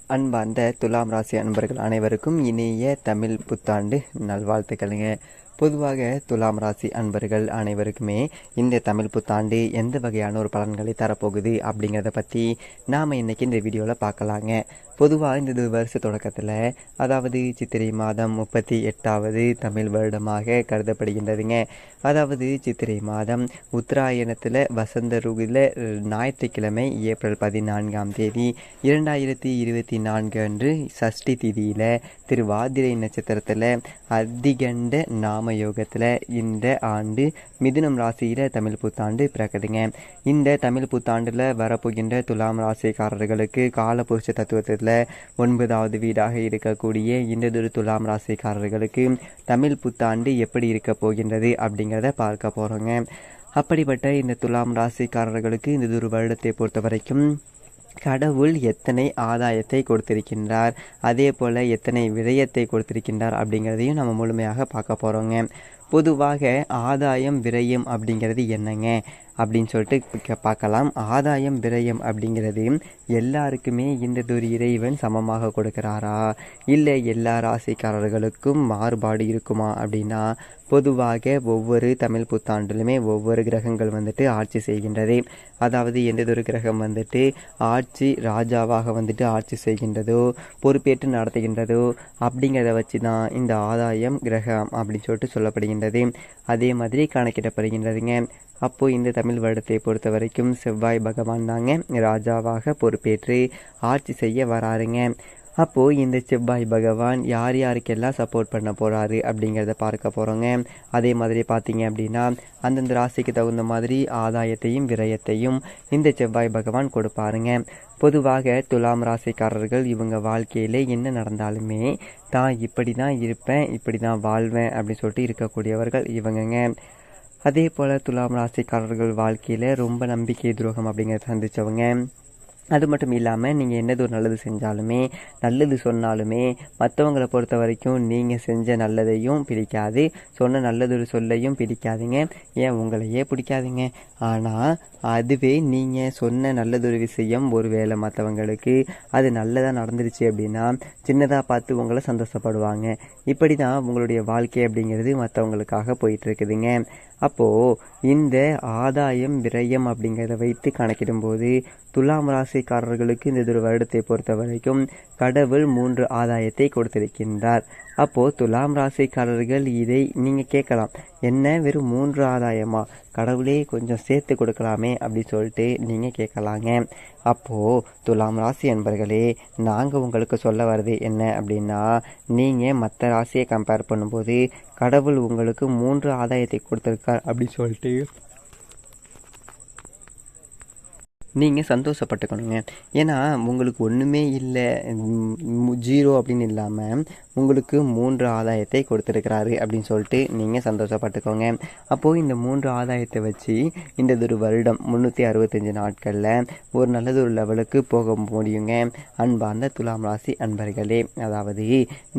அன்பார்ந்த துலாம் ராசி அன்பர்கள் அனைவருக்கும் இனிய தமிழ் புத்தாண்டு நல்வாழ்த்துக்களுங்க. பொதுவாக துலாம் ராசி அன்பர்கள் அனைவருக்குமே இந்த தமிழ் புத்தாண்டு எந்த வகையான ஒரு பலன்களை தரப்போகுது அப்படிங்கிறத பற்றி நாம் இன்றைக்கி இந்த வீடியோவில் பார்க்கலாங்க. பொதுவாக இந்த வருஷ தொடக்கத்தில், அதாவது சித்திரை மாதம் 38வது தமிழ் வருடமாக கருதப்படுகின்றதுங்க. அதாவது சித்திரை மாதம் உத்தராயணத்தில் வசந்த ருகில் ஞாயிற்றுக்கிழமை ஏப்ரல் 14ஆம் தேதி 2024 அன்று சஷ்டி திதியில் திருவாதிரை நட்சத்திரத்தில் அதிகண்ட நாம யோகத்தில் இந்த ஆண்டு மிதுனம் ராசியில் தமிழ் புத்தாண்டு பிறக்குதுங்க. இந்த தமிழ் புத்தாண்டில் வரப்போகின்ற துலாம் ராசிக்காரர்களுக்கு காலபுருஷ தத்துவத்தில் 9வது வீடாக இருக்கக்கூடிய இந்த துலாம் ராசிக்காரர்களுக்கு தமிழ் புத்தாண்டு எப்படி இருக்க போகின்றது அப்படிங்கிறத பார்க்க போகிறோங்க. அப்படிப்பட்ட இந்த துலாம் ராசிக்காரர்களுக்கு இந்த ஒரு வருடத்தை பொறுத்த வரைக்கும் கடவுள் எத்தனை ஆதாயத்தை கொடுத்திருக்கின்றார், அதே போல் எத்தனை விரயத்தை கொடுத்திருக்கின்றார் அப்படிங்கிறதையும் நம்ம முழுமையாக பார்க்க போகிறோங்க. பொதுவாக ஆதாயம் விரயம் அப்படிங்கிறது என்னங்க அப்படின்னு சொல்லிட்டு பார்க்கலாம். ஆதாயம் விரயம் அப்படிங்கிறது எல்லாருக்குமே இந்த ஒரு இறைவன் சமமாக கொடுக்கிறாரா, இல்லை எல்லா ராசிக்காரர்களுக்கும் மாறுபாடு இருக்குமா அப்படின்னா, பொதுவாக ஒவ்வொரு தமிழ் புத்தாண்டிலுமே ஒவ்வொரு கிரகங்கள் ஆட்சி செய்கின்றது. அதாவது எந்த ஒரு கிரகம் ஆட்சி ராஜாவாக ஆட்சி செய்கின்றதோ, பொறுப்பேற்று நடத்துகின்றதோ அப்படிங்கிறத வச்சு தான் இந்த ஆதாயம் கிரகம் அப்படின்னு சொல்லிட்டு சொல்லப்படுகின்றது. அதே மாதிரி கணக்கிடப்படுகின்றதுங்க. அப்போது இந்த தமிழ் வருடத்தை பொறுத்த வரைக்கும் செவ்வாய் பகவான் தாங்க ராஜாவாக பொறுப்பேற்று ஆட்சி செய்ய வராருங்க. அப்போது இந்த செவ்வாய் பகவான் யார் யாருக்கெல்லாம் சப்போர்ட் பண்ண போகிறாரு அப்படிங்கிறத பார்க்க போகிறோங்க. அதே மாதிரி பார்த்தீங்க அப்படின்னா, அந்தந்த ராசிக்கு தகுந்த மாதிரி ஆதாயத்தையும் விரயத்தையும் இந்த செவ்வாய் பகவான் கொடுப்பாருங்க. பொதுவாக துலாம் ராசிக்காரர்கள் இவங்க வாழ்க்கையில் என்ன நடந்தாலுமே தான் இப்படி தான் இருப்பேன், இப்படி தான் வாழ்வேன் அப்படின்னு சொல்லிட்டு இருக்கக்கூடியவர்கள் இவங்கங்க. அதே போல் துலாம் ராசிக்காரர்கள் வாழ்க்கையில் ரொம்ப நம்பிக்கை துரோகம் அப்படிங்கிறத சந்தித்தவங்க. அது மட்டும் இல்லாமல் நீங்கள் என்னது ஒரு நல்லது செஞ்சாலுமே, நல்லது சொன்னாலுமே மற்றவங்களை பொறுத்த வரைக்கும் நீங்கள் செஞ்ச நல்லதையும் பிடிக்காது, சொன்ன நல்லதொரு சொல்லையும் பிடிக்காதுங்க, ஏன் உங்களையே பிடிக்காதுங்க. ஆனால் அதுவே நீங்கள் சொன்ன நல்லதொரு விஷயம் ஒரு வேளை மற்றவங்களுக்கு அது நல்லதாக நடந்துருச்சு அப்படின்னா சின்னதாக பார்த்து உங்களை சந்தோஷப்படுவாங்க. இப்படி தான் உங்களுடைய வாழ்க்கை அப்படிங்கிறது மற்றவங்களுக்காக போயிட்டுருக்குதுங்க. அப்போது இந்த ஆதாயம் விரயம் அப்படிங்கிறத வைத்து கணக்கிடும்போது துலாம் ராசிக்காரர்களுக்கு இந்த ஒரு வருடத்தை பொறுத்த வரைக்கும் கடவுள் 3 ஆதாயத்தை கொடுத்திருக்கின்றார். அப்போது துலாம் ராசிக்காரர்கள் இதை நீங்கள் கேட்கலாம், என்ன வெறும் 3 ஆதாயமா, கடவுளே கொஞ்சம் சேர்த்து கொடுக்கலாமே அப்படின்னு சொல்லிட்டு நீங்கள் கேட்கலாங்க. அப்போது துலாம் ராசி என்பர்களே, நாங்கள் உங்களுக்கு சொல்ல வர்றது என்ன அப்படின்னா, நீங்கள் மற்ற ராசியை கம்பேர் பண்ணும்போது கடவுள் உங்களுக்கு 3 ஆதாயத்தை கொடுத்துருக்கார் அப்படின்னு சொல்லிட்டு நீங்கள் சந்தோஷப்பட்டுக்கணுங்க. ஏன்னா உங்களுக்கு ஒன்றுமே இல்லை, 0 அப்படின்னு இல்லாமல் உங்களுக்கு 3 ஆதாயத்தை கொடுத்துருக்கிறாரு அப்படின்னு சொல்லிட்டு நீங்கள் சந்தோஷப்பட்டுக்கோங்க. அப்போது இந்த 3 ஆதாயத்தை வச்சு இந்த ஒரு வருடம் 365 நாட்களில் ஒரு நல்லது ஒரு லெவலுக்கு போக முடியுங்க. அன்பார்ந்த துலாம் ராசி அன்பர்களே, அதாவது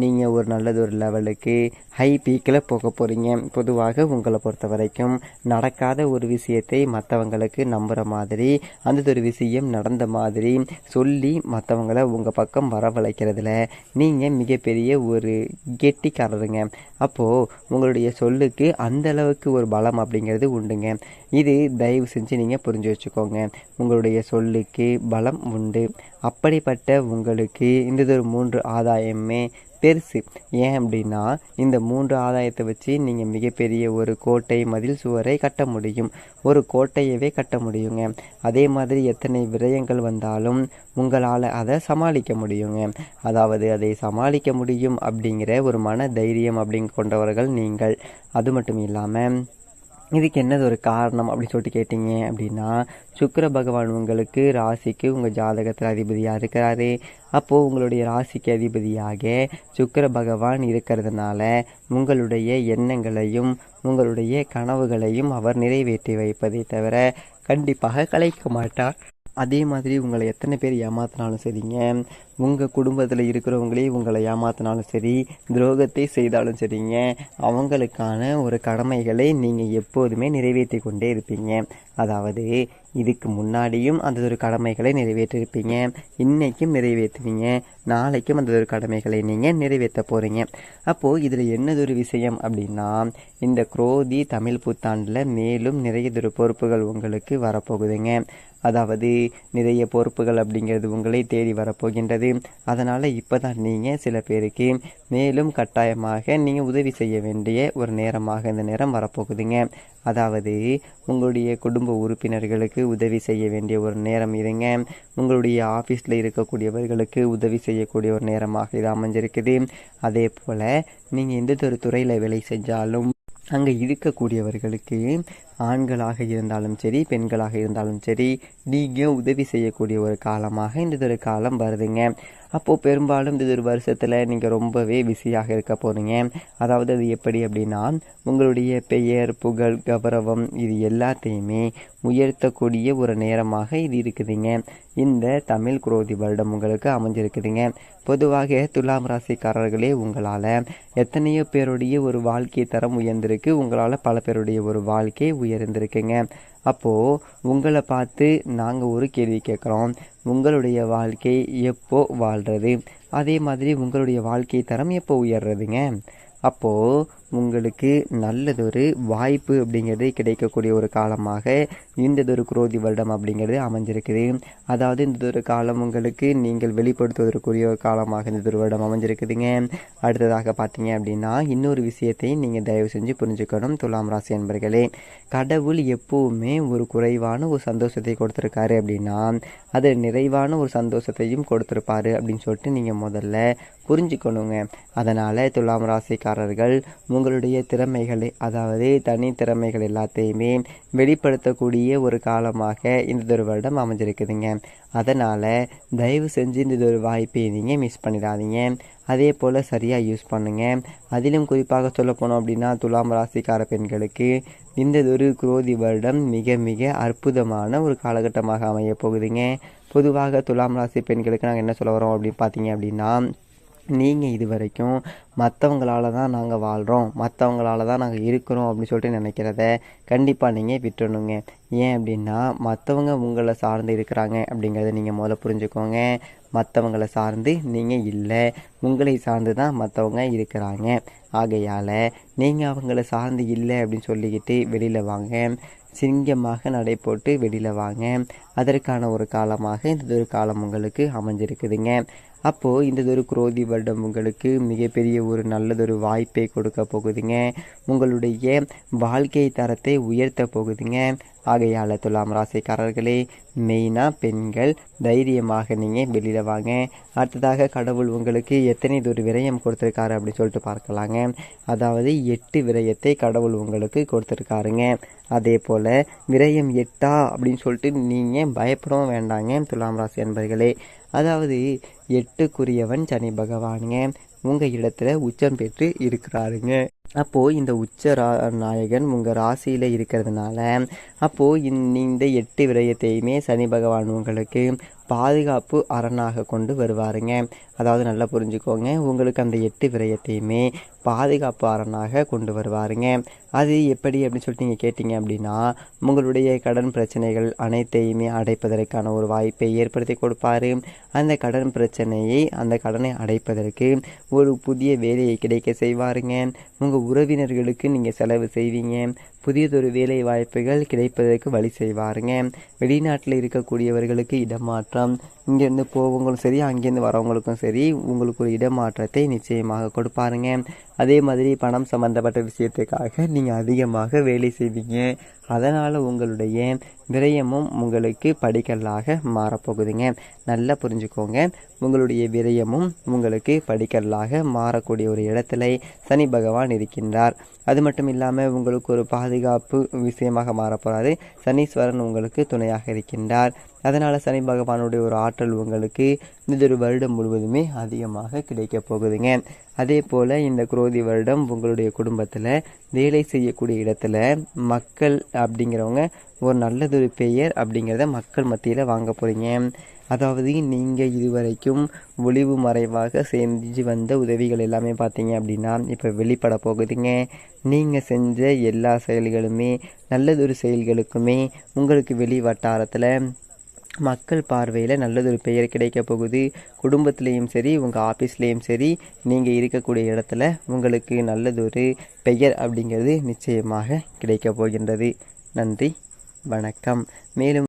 நீங்கள் ஒரு நல்லது ஒரு லெவலுக்கு ஹை பீக்கில் போக போகிறீங்க. பொதுவாக உங்களை பொறுத்த வரைக்கும் நடக்காத ஒரு விஷயத்தை மற்றவங்களுக்கு நம்புகிற மாதிரி, அந்த ஒரு விஷயம் நடந்த மாதிரி சொல்லி மற்றவங்களை உங்கள் பக்கம் வரவழைக்கிறதுல நீங்கள் மிகப்பெரிய ஒரு கெட்டிக்காரருங்க. அப்போது உங்களுடைய சொல்லுக்கு அந்த அளவுக்கு ஒரு பலம் அப்படிங்கிறது உண்டுங்க. இது தயவு செஞ்சு நீங்கள் புரிஞ்சு வச்சுக்கோங்க. உங்களுடைய சொல்லுக்கு பலம் உண்டு. அப்படிப்பட்ட உங்களுக்கு இந்த ஒரு 3 ஆதாயமே பெருசு. ஏன் அப்படின்னா, இந்த 3 ஆதாயத்தை வச்சு நீங்கள் மிகப்பெரிய ஒரு கோட்டை மதில் சுவரை கட்ட முடியும், ஒரு கோட்டையவே கட்ட முடியுங்க. அதே மாதிரி எத்தனை விரயங்கள் வந்தாலும் உங்களால் அதை சமாளிக்க முடியுங்க. அதாவது அதை சமாளிக்க முடியும் அப்படிங்கிற ஒரு மன தைரியம் அப்படிங்க கொண்டவர்கள் நீங்கள். அது மட்டும் இல்லாமல் இதுக்கு என்னது ஒரு காரணம் அப்படின்னு சொல்லிட்டு கேட்டிங்க அப்படின்னா, சுக்கிர பகவான் உங்களுக்கு ராசிக்கு உங்கள் ஜாதகத்தில் அதிபதியாக இருக்கிறாரு. அப்போது உங்களுடைய ராசிக்கு அதிபதியாக சுக்கிர பகவான் இருக்கிறதுனால உங்களுடைய எண்ணங்களையும் உங்களுடைய கனவுகளையும் அவர் நிறைவேற்றி வைப்பதை தவிர கண்டிப்பாக கலைக்க மாட்டார். அதே மாதிரி உங்களை எத்தனை பேர் ஏமாத்தினாலும் சரிங்க, உங்கள் குடும்பத்தில் இருக்கிறவங்களே உங்களை ஏமாத்தினாலும் சரி, துரோகத்தை செய்தாலும் சரிங்க, அவங்களுக்கான ஒரு கடமைகளை நீங்கள் எப்போதுமே நிறைவேற்றி கொண்டே இருப்பீங்க. அதாவது இதுக்கு முன்னாடியும் அந்த ஒரு கடமைகளை நிறைவேற்றிருப்பீங்க, இன்னைக்கும் நிறைவேற்றுவீங்க, நாளைக்கும் அந்த ஒரு கடமைகளை நீங்கள் நிறைவேற்ற போகிறீங்க. அப்போது இதில் என்னதொரு விஷயம் அப்படின்னா, இந்த குரோதி தமிழ் புத்தாண்டில் மேலும் நிறைய பொறுப்புகள் உங்களுக்கு வரப்போகுதுங்க. அதாவது நிறைய பொறுப்புகள் அப்படிங்கிறது உங்களை தேடி வரப்போகின்றது. அதனால் இப்போ தான் நீங்கள் சில பேருக்கு மேலும் கட்டாயமாக நீங்கள் உதவி செய்ய வேண்டிய ஒரு நேரமாக இந்த நேரம் வரப்போகுதுங்க. அதாவது உங்களுடைய குடும்ப உறுப்பினர்களுக்கு உதவி செய்ய வேண்டிய ஒரு நேரம் இதுங்க. உங்களுடைய ஆஃபீஸில் இருக்கக்கூடியவர்களுக்கு உதவி செய்யக்கூடிய ஒரு நேரமாக இது அமைஞ்சிருக்குது. அதே போல் நீங்கள் எந்த ஒரு துறையில் வேலை செஞ்சாலும் அங்கே இருக்கக்கூடியவர்களுக்கு ஆண்களாக இருந்தாலும் சரி, பெண்களாக இருந்தாலும் சரி, நீங்கள் உதவி செய்யக்கூடிய ஒரு காலமாக இந்த ஒரு காலம் வருதுங்க. அப்போது பெரும்பாலும் இந்த ஒரு வருஷத்தில் நீங்கள் ரொம்பவே பிஸியாக இருக்க போகிறீங்க. அதாவது அது எப்படி அப்படின்னா, உங்களுடைய பெயர், புகழ், கௌரவம் இது எல்லாத்தையுமே உயர்த்தக்கூடிய ஒரு நேரமாக இது இருக்குதுங்க. இந்த தமிழ் குரோதி வருடம் உங்களுக்கு அமைஞ்சிருக்குதுங்க. பொதுவாக துலாம் ராசிக்காரர்களே, உங்களால் எத்தனையோ பேருடைய ஒரு வாழ்க்கை தரம் உயர்ந்திருக்கு, உங்களால் பல பேருடைய ஒரு வாழ்க்கை உயர்ந்திருக்குங்க. அப்போது உங்களை பார்த்து நாங்கள் ஒரு கேள்வி கேட்குறோம், உங்களுடைய வாழ்க்கை எப்போ வாழ்கிறது, அதே மாதிரி உங்களுடைய வாழ்க்கை தரம் எப்போ உயர்றதுங்க? அப்போது உங்களுக்கு நல்லதொரு வாய்ப்பு அப்படிங்கிறது கிடைக்கக்கூடிய ஒரு காலமாக இந்ததொரு குரோதி வருடம் அப்படிங்கிறது அமைஞ்சிருக்குது. அதாவது இந்ததொரு காலம் உங்களுக்கு நீங்கள் வெளிப்படுத்துவதற்குரிய ஒரு காலமாக இந்ததொரு வருடம் அமைஞ்சிருக்குதுங்க. அடுத்ததாக பார்த்தீங்க அப்படின்னா, இன்னொரு விஷயத்தை நீங்கள் தயவு செஞ்சு புரிஞ்சுக்கணும் துலாம் ராசி என்பர்களே. கடவுள் எப்போவுமே ஒரு குறைவான ஒரு சந்தோஷத்தை கொடுத்துருக்காரு அப்படின்னா, அது நிறைவான ஒரு சந்தோஷத்தையும் கொடுத்துருப்பாரு அப்படின்னு சொல்லிட்டு நீங்கள் முதல்ல புரிஞ்சுக்கணுங்க. அதனால் துலாம் ராசிக்காரர்கள் உங்களுடைய திறமைகளை, அதாவது தனித்திறமைகள் எல்லாத்தையுமே வெளிப்படுத்தக்கூடிய ஒரு காலமாக இந்த ஒரு வருடம் அமைஞ்சிருக்குதுங்க. அதனால் தயவு செஞ்சு இந்த ஒரு வாய்ப்பை நீங்கள் மிஸ் பண்ணிடாதீங்க. அதே போல் சரியாக யூஸ் பண்ணுங்கள். அதிலும் குறிப்பாக சொல்ல போனோம் அப்படின்னா, துலாம் ராசிக்கார பெண்களுக்கு இந்த ஒரு குரோதி வருடம் மிக மிக அற்புதமான ஒரு காலகட்டமாக அமைய போகுதுங்க. பொதுவாக துலாம் ராசி பெண்களுக்கு நாங்கள் என்ன சொல்ல வரோம் அப்படின்னு பார்த்தீங்க அப்படின்னா, நீங்கள் இது வரைக்கும் மற்றவங்களால தான் நாங்கள் வாழ்கிறோம், மற்றவங்களால தான் நாங்கள் இருக்கிறோம் அப்படின்னு சொல்லிட்டு நினைக்கிறத கண்டிப்பாக நீங்கள் விட்டுறணுங்க. ஏன் அப்படின்னா, மற்றவங்க உங்களை சார்ந்து இருக்கிறாங்க அப்படிங்கிறத நீங்கள் முதல்ல புரிஞ்சுக்கோங்க. மற்றவங்களை சார்ந்து நீங்கள் இல்லை, உங்களை சார்ந்து தான் மற்றவங்க இருக்கிறாங்க. ஆகையால் நீங்கள் அவங்கள சார்ந்து இல்லை அப்படின்னு சொல்லிக்கிட்டு வெளியில் வாங்க, சிங்கமாக நடை போட்டு வெளியில் வாங்க. அதற்கான ஒரு காலமாக இந்த ஒரு காலம் உங்களுக்கு அமைஞ்சிருக்குதுங்க. அப்போது இந்த ஒரு குரோதி வருடம் உங்களுக்கு மிகப்பெரிய ஒரு நல்லதொரு வாய்ப்பை கொடுக்க போகுதுங்க. உங்களுடைய வாழ்க்கை தரத்தை உயர்த்த போகுதுங்க. ஆகையால் துலாம் ராசிக்காரர்களே, மெயினாக பெண்கள் தைரியமாக நீங்கள் வெளியில் வாங்க. அடுத்ததாக கடவுள் உங்களுக்கு எத்தனை ஒரு விரயம் கொடுத்துருக்காரு அப்படின்னு சொல்லிட்டு பார்க்கலாங்க. அதாவது 8 விரயத்தை கடவுள் உங்களுக்கு கொடுத்துருக்காருங்க. அதே போல் விரயம் 8 அப்படின்னு சொல்லிட்டு நீங்கள் பயப்படவும் வேண்டாங்க துலாம் ராசி அன்பர்களே. அதாவது 8க்குரியவன் சனி பகவானுங்க உங்கள் இடத்துல உச்சம் பெற்று இருக்கிறாருங்க. அப்போது இந்த உச்ச நாயகன் உங்கள் ராசியில் இருக்கிறதுனால, அப்போது இந்த 8 விரயத்தையுமே சனி பகவான் உங்களுக்கு பாதுகாப்பு அரணாக கொண்டு வருவாருங்க. அதாவது நல்லா புரிஞ்சுக்கோங்க, உங்களுக்கு அந்த 8 விரயத்தையுமே பாதுகாப்பு அரணாக கொண்டு வருவாருங்க. அது எப்படி அப்படின்னு சொல்லிட்டு நீங்கள் கேட்டிங்க அப்படின்னா, உங்களுடைய கடன் பிரச்சனைகள் அனைத்தையுமே அடைப்பதற்கான ஒரு வாய்ப்பை ஏற்படுத்தி கொடுப்பாரு. அந்த கடன் பிரச்சனையை, அந்த கடனை அடைப்பதற்கு ஒரு புதிய வேலையை கிடைக்க செய்வாருங்க. உங்கள் உறவினர்களுக்கு நீங்கள் செலவு செய்வீங்க. புதியதொரு வேலை வாய்ப்புகள் கிடைப்பதற்கு வழி செய்வாருங்க. வெளிநாட்டில் இருக்கக்கூடியவர்களுக்கு இடமாற்றம், இங்கேருந்து போவங்களும் சரி, அங்கேருந்து வரவங்களுக்கும் சரி, உங்களுக்கு ஒரு இடமாற்றத்தை நிச்சயமாக கொடுப்பாருங்க. அதே மாதிரி பணம் சம்பந்தப்பட்ட விஷயத்துக்காக நீங்கள் அதிகமாக வேலை செய்வீங்க. அதனால் உங்களுடைய விரயமும் உங்களுக்கு படிக்கல்லாக மாறப்போகுதுங்க. நல்லா புரிஞ்சுக்கோங்க, உங்களுடைய விரயமும் உங்களுக்கு படிக்கல்லாக மாறக்கூடிய ஒரு இடத்துல சனி பகவான் இருக்கின்றார். அது மட்டும் இல்லாமல் உங்களுக்கு ஒரு பாதுகாப்பு விஷயமாக மாறப்போகிறாரு. சனீஸ்வரன் உங்களுக்கு துணையாக இருக்கின்றார். அதனால் சனி பகவானுடைய ஒரு ஆற்றல் உங்களுக்கு இந்த வருடம் முழுவதுமே அதிகமாக கிடைக்கப் போகுதுங்க. அதே போல் இந்த குரோதி வருடம் உங்களுடைய குடும்பத்தில் வேலை செய்யக்கூடிய இடத்துல மக்கள் அப்படிங்கிறவங்க ஒரு நல்லதொரு பெயர் அப்படிங்கிறத மக்கள் மத்தியில் வாங்க போகிறீங்க. அதாவது நீங்கள் இதுவரைக்கும் ஒளிவு மறைவாக செஞ்சு வந்த உதவிகள் எல்லாமே பார்த்தீங்க அப்படின்னா இப்போ வெளிப்பட போகுதுங்க. நீங்கள் செஞ்ச எல்லா செயல்களுமே நல்லதொரு செயல்களுக்குமே உங்களுக்கு வெளி வட்டாரத்தில் மக்கள் பார்வையில் நல்லதொரு பெயர் கிடைக்க போகுது. குடும்பத்துலேயும் சரி உங்கள் ஆஃபீஸ்லேயும் சரி நீங்கள் இருக்கக்கூடிய இடத்துல உங்களுக்கு நல்லதொரு பெயர் அப்படிங்கிறது நிச்சயமாக கிடைக்க போகின்றது. நன்றி, வணக்கம். மேலும்